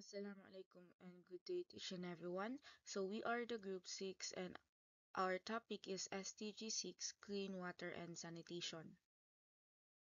Assalamu alaikum and good day to each and everyone. So we are the group 6 and our topic is SDG 6 Clean Water and Sanitation.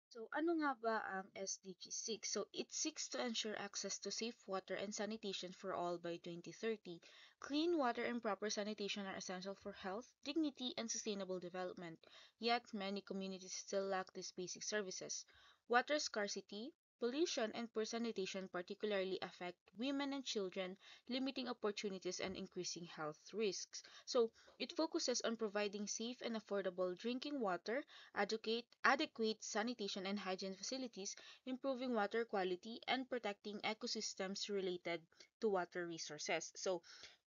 So ano nga ba ang SDG 6? So it seeks to ensure access to safe water and sanitation for all by 2030. Clean water and proper sanitation are essential for health, dignity, and sustainable development. Yet many communities still lack these basic services. Water scarcity, pollution, and poor sanitation particularly affect women and children, limiting opportunities and increasing health risks. So it focuses on providing safe and affordable drinking water, adequate sanitation and hygiene facilities, improving water quality, and protecting ecosystems related to water resources. So,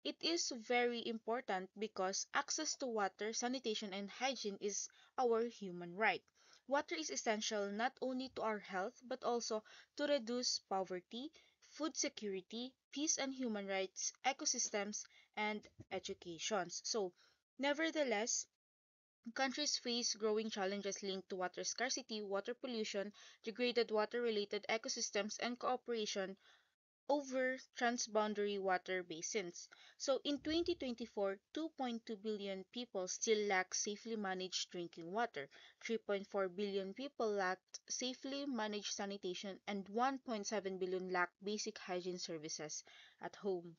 it is very important because access to water, sanitation, and hygiene is our human right. Water is essential not only to our health but also to reduce poverty, food security, peace and human rights, ecosystems, and educations. So, nevertheless, countries face growing challenges linked to water scarcity, water pollution, degraded water-related ecosystems, and cooperation over transboundary water basins. So in 2024, 2.2 billion people still lack safely managed drinking water, 3.4 billion people lacked safely managed sanitation, and 1.7 billion lack basic hygiene services at home.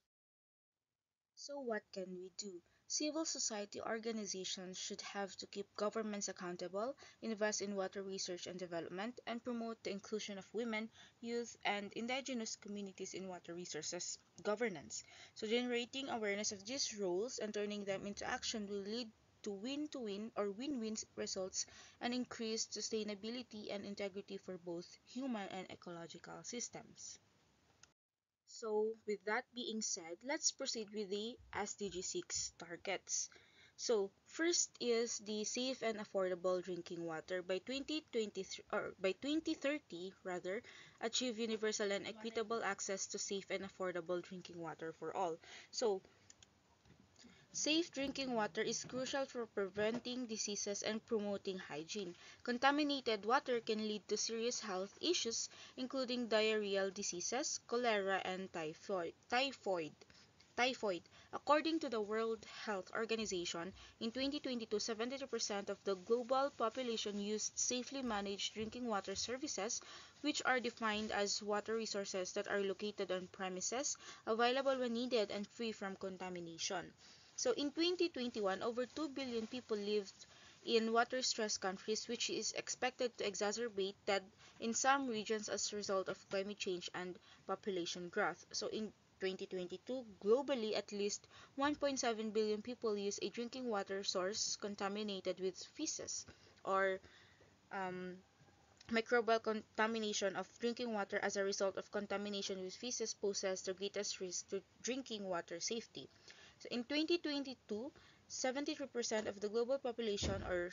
So what can we do? Civil society organizations should have to keep governments accountable, invest in water research and development, and promote the inclusion of women, youth, and indigenous communities in water resources governance. So generating awareness of these roles and turning them into action will lead to win or win-win results and increased sustainability and integrity for both human and ecological systems. So, with that being said, let's proceed with the SDG 6 targets. So, first is the safe and affordable drinking water. By 2023 or by 2030 rather, achieve universal and equitable access to safe and affordable drinking water for all. So, safe drinking water is crucial for preventing diseases and promoting hygiene. Contaminated water can lead to serious health issues, including diarrheal diseases, cholera, and typhoid. According to the World Health Organization, in 2022, 72% of the global population used safely managed drinking water services, which are defined as water resources that are located on premises, available when needed, and free from contamination. So in 2021, over 2 billion people lived in water-stressed countries, which is expected to exacerbate that in some regions as a result of climate change and population growth. So in 2022, globally, at least 1.7 billion people use a drinking water source contaminated with feces or um, microbial contamination of drinking water as a result of contamination with feces poses the greatest risk to drinking water safety. So in 2022, 73% of the global population, or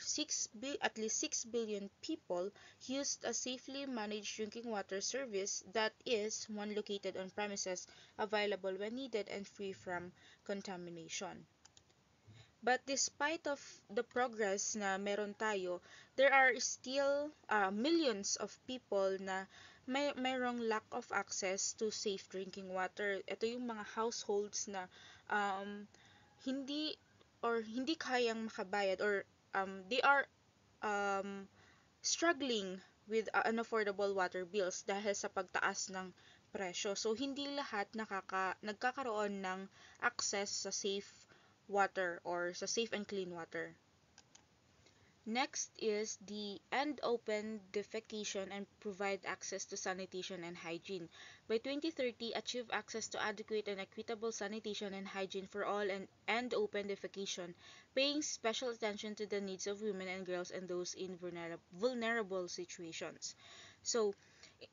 at least 6 billion people, used a safely managed drinking water service that is one located on premises, available when needed, and free from contamination. But despite of the progress na meron tayo, there are still millions of people na mayroong lack of access to safe drinking water. Ito yung mga households na um, hindi hindi kayang makabayad or they are um, struggling with unaffordable water bills dahil sa pagtaas ng presyo. So hindi lahat nagkakaroon ng access sa safe water or sa safe and clean water. Next is the end open defecation and provide access to sanitation and hygiene. By 2030, achieve access to adequate and equitable sanitation and hygiene for all and end open defecation, paying special attention to the needs of women and girls and those in vulnerable situations. So,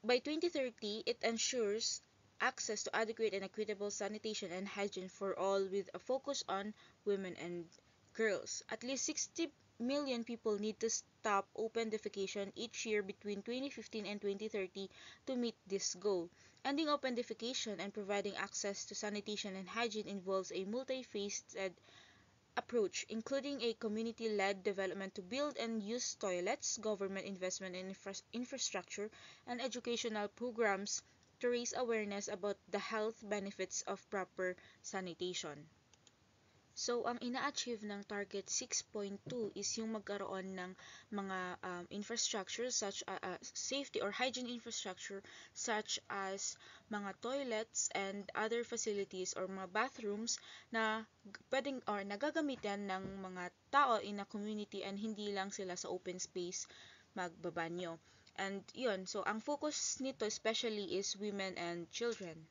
by 2030, it ensures access to adequate and equitable sanitation and hygiene for all with a focus on women and girls. At least 60 million people need to stop open defecation each year between 2015 and 2030 to meet this goal. Ending open defecation and providing access to sanitation and hygiene involves a multi-faceted approach, including a community-led development to build and use toilets, government investment in infrastructure, and educational programs to raise awareness about the health benefits of proper sanitation. So, ang ina-achieve ng Target 6.2 is yung magkaroon ng mga infrastructure such as safety or hygiene infrastructure such as mga toilets and other facilities or mga bathrooms na pwedeng or nagagamitan ng mga tao in a community and hindi lang sila sa open space magbabanyo. And yun, so ang focus nito especially is women and children.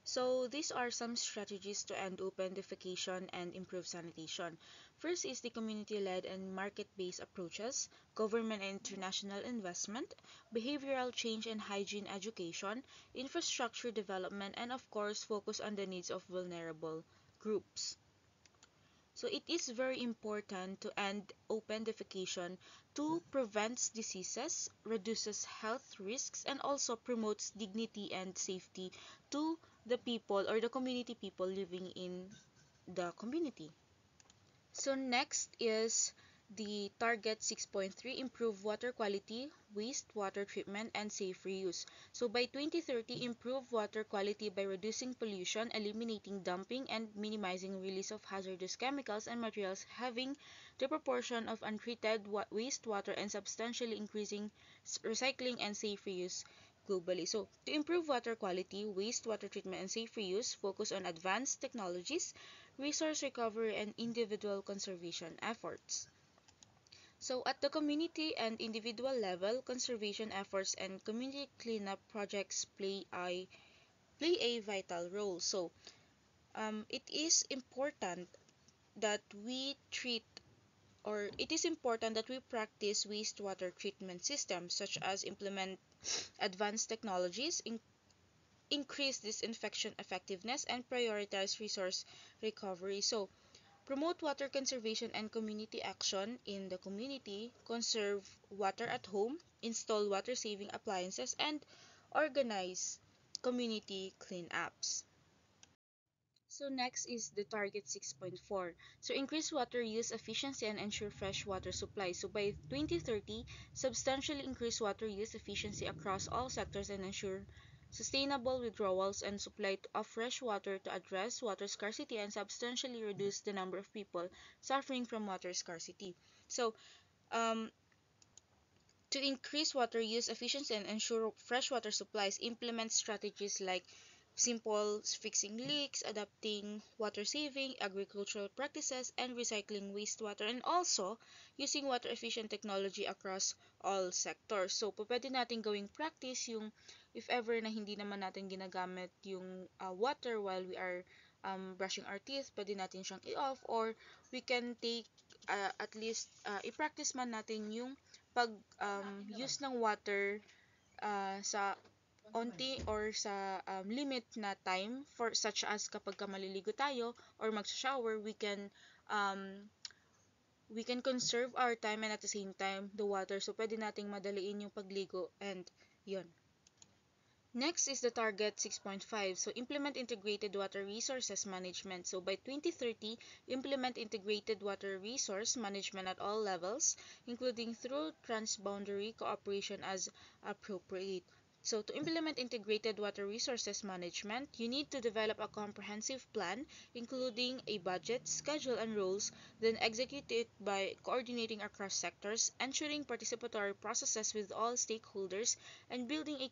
So these are some strategies to end open defecation and improve sanitation. First is the community-led and market-based approaches, government and international investment, behavioral change and hygiene education, infrastructure development, and of course focus on the needs of vulnerable groups. So it is very important to end open defecation to prevent diseases, reduces health risks, and also promotes dignity and safety to the people or the community people living in the community. So next is the target 6.3, improve water quality, wastewater treatment, and safe reuse. So by 2030, improve water quality by reducing pollution, eliminating dumping, and minimizing release of hazardous chemicals and materials, having the proportion of untreated wastewater and substantially increasing recycling and safe reuse globally. So, to improve water quality, wastewater treatment, and safe reuse, focus on advanced technologies, resource recovery, and individual conservation efforts. So, at the community and individual level, conservation efforts and community cleanup projects play a vital role. So, it is important that we treat or it is important that we practice wastewater treatment systems such as implement advanced technologies, increase disinfection effectiveness, and prioritize resource recovery. So, promote water conservation and community action in the community, conserve water at home, install water saving appliances, and organize community cleanups. So next is the target 6.4. So increase water use efficiency and ensure fresh water supply. So by 2030, substantially increase water use efficiency across all sectors and ensure sustainable withdrawals and supply of fresh water to address water scarcity and substantially reduce the number of people suffering from water scarcity. So um, to increase water use efficiency and ensure fresh water supplies, implement strategies like simple fixing leaks, adapting water saving, agricultural practices, and recycling wastewater, and also using water efficient technology across all sectors. So, pwede natin gawing practice yung if ever na hindi naman natin ginagamit yung water while we are brushing our teeth, pwede natin siyang i-off or we can take at least i-practice man natin yung pag use ng water sa onti or sa limit na time for such as kapag ka maliligo tayo or mag-shower we can conserve our time and at the same time the water so pwede nating madaliin yung pagligo and yun. Next is the target 6.5. So implement integrated water resources management. So by 2030, implement integrated water resource management at all levels, including through transboundary cooperation as appropriate. So to implement integrated water resources management, you need to develop a comprehensive plan, including a budget, schedule, and rules, then execute it by coordinating across sectors, ensuring participatory processes with all stakeholders, and building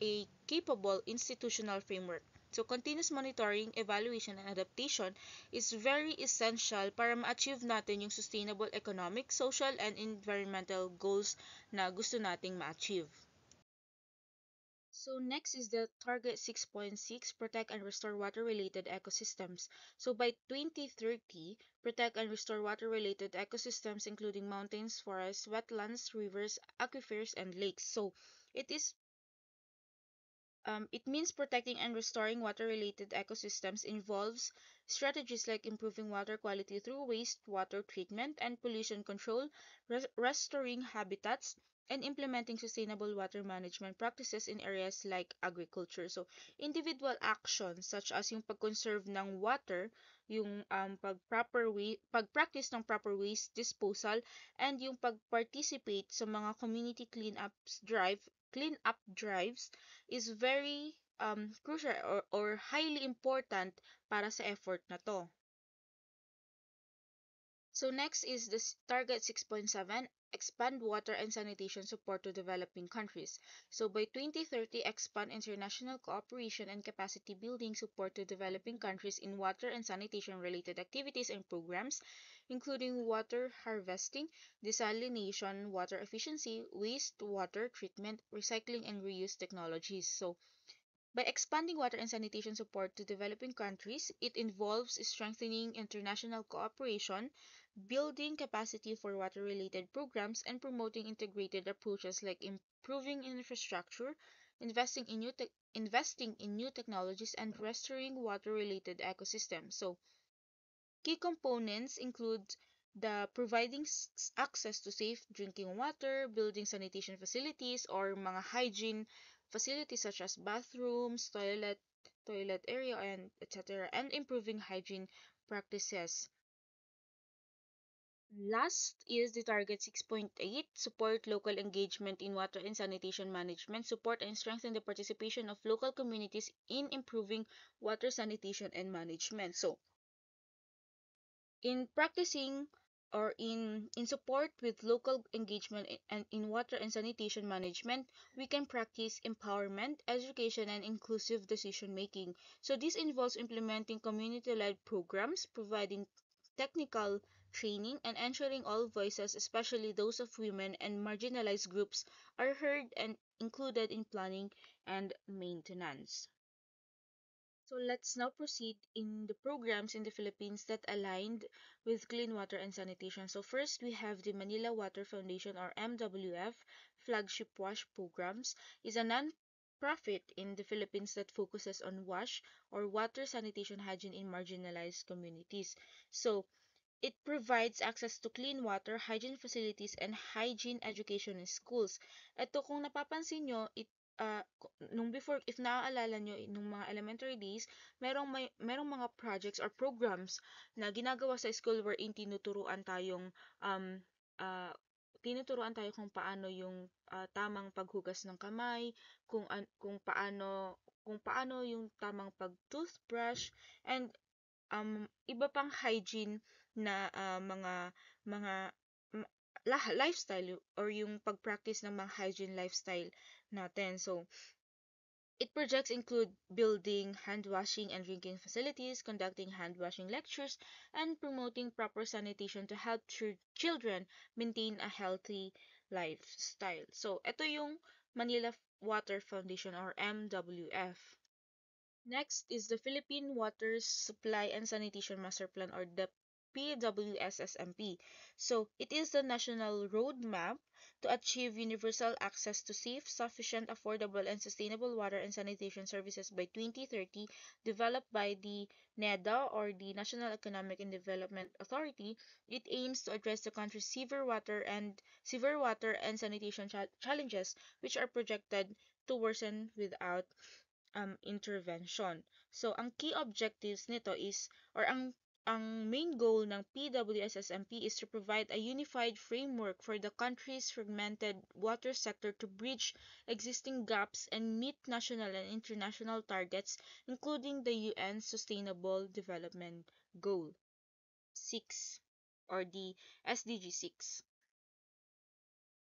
a capable institutional framework. So continuous monitoring, evaluation, and adaptation is very essential para ma-achieve natin yung sustainable economic, social, and environmental goals na gusto nating ma-achieve. So next is the target 6.6, protect and restore water-related ecosystems. So by 2030, protect and restore water-related ecosystems including mountains, forests, wetlands, rivers, aquifers, and lakes. So it means protecting and restoring water-related ecosystems involves strategies like improving water quality through wastewater treatment and pollution control, restoring habitats, and implementing sustainable water management practices in areas like agriculture. So, individual actions such as yung pag-conserve ng water, yung pag-practice ng proper waste disposal, and yung pag-participate sa mga community cleanups drive clean up drives is very crucial or highly important para sa effort na to. So next is this target 6.7, expand water and sanitation support to developing countries. So by 2030, expand international cooperation and capacity building support to developing countries in water and sanitation related activities and programs, including water harvesting, desalination, water efficiency, wastewater treatment, recycling and reuse technologies. So by expanding water and sanitation support to developing countries, it involves strengthening international cooperation, building capacity for water related programs, and promoting integrated approaches like improving infrastructure, investing in new technologies, and restoring water related ecosystems. So, key components include the providing access to safe drinking water, building sanitation facilities or mga hygiene facilities such as bathrooms, toilet area and etc. and improving hygiene practices. Last is the target 6.8, support local engagement in water and sanitation management, support and strengthen the participation of local communities in improving water sanitation and management. So, in practicing or in support with local engagement and in water and sanitation management, we can practice empowerment, education, and inclusive decision making. So this involves implementing community-led programs, providing technical training, and ensuring all voices, especially those of women and marginalized groups, are heard and included in planning and maintenance. So let's now proceed in the programs in the Philippines that aligned with clean water and sanitation. So first we have the Manila Water Foundation or MWF flagship WASH programs is a non-profit in the Philippines that focuses on WASH or water sanitation hygiene in marginalized communities. So it provides access to clean water, hygiene facilities, and hygiene education in schools. Ito kung napapansin nyo, nung before, if naaalala nyo, nung mga elementary days, merong mga projects or programs na ginagawa sa school wherein uh, tinuturuan tayo kung paano yung tamang paghugas ng kamay, kung paano yung tamang pag-toothbrush, and iba pang hygiene na mga m- lifestyle or yung pag-practice ng mga hygiene lifestyle natin. So, it projects include building hand washing and drinking facilities, conducting hand washing lectures, and promoting proper sanitation to help children maintain a healthy lifestyle. So, ito yung Manila Water Foundation or MWF. Next is the Philippine Water Supply and Sanitation Master Plan or the PWSSMP. So, it is the national roadmap to achieve universal access to safe, sufficient, affordable, and sustainable water and sanitation services by 2030, developed by the NEDA or the National Economic and Development Authority. It aims to address the country's severe water and sanitation challenges, which are projected to worsen without intervention. So, ang key objectives nito is, or ang main goal ng PWSSMP is to provide a unified framework for the country's fragmented water sector to bridge existing gaps and meet national and international targets, including the UN Sustainable Development Goal 6 or the SDG 6.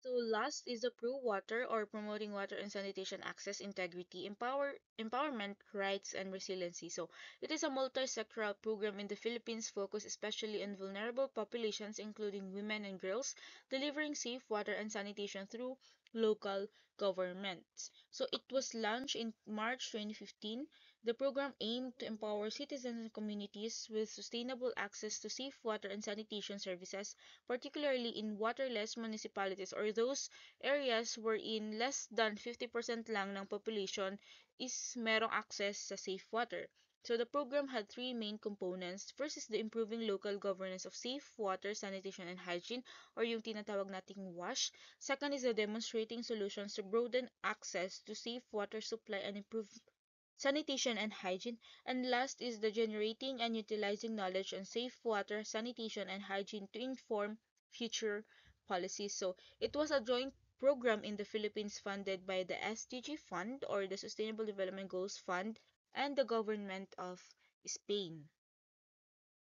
So last is the Pro Water or promoting water and sanitation access, integrity, empowerment, rights, and resiliency. So it is a multi-sectoral program in the Philippines focused especially on vulnerable populations, including women and girls, delivering safe water and sanitation through local governments. So it was launched in March 2015. The program aimed to empower citizens and communities with sustainable access to safe water and sanitation services, particularly in waterless municipalities or those areas wherein less than 50% lang ng population is merong access sa safe water. So the program had three main components. First is the improving local governance of safe water, sanitation, and hygiene or yung tinatawag nating WASH. Second is the demonstrating solutions to broaden access to safe water supply and improve sanitation and hygiene. And last is the generating and utilizing knowledge on safe water, sanitation, and hygiene to inform future policies. So it was a joint program in the Philippines funded by the SDG Fund or the Sustainable Development Goals Fund and the government of Spain.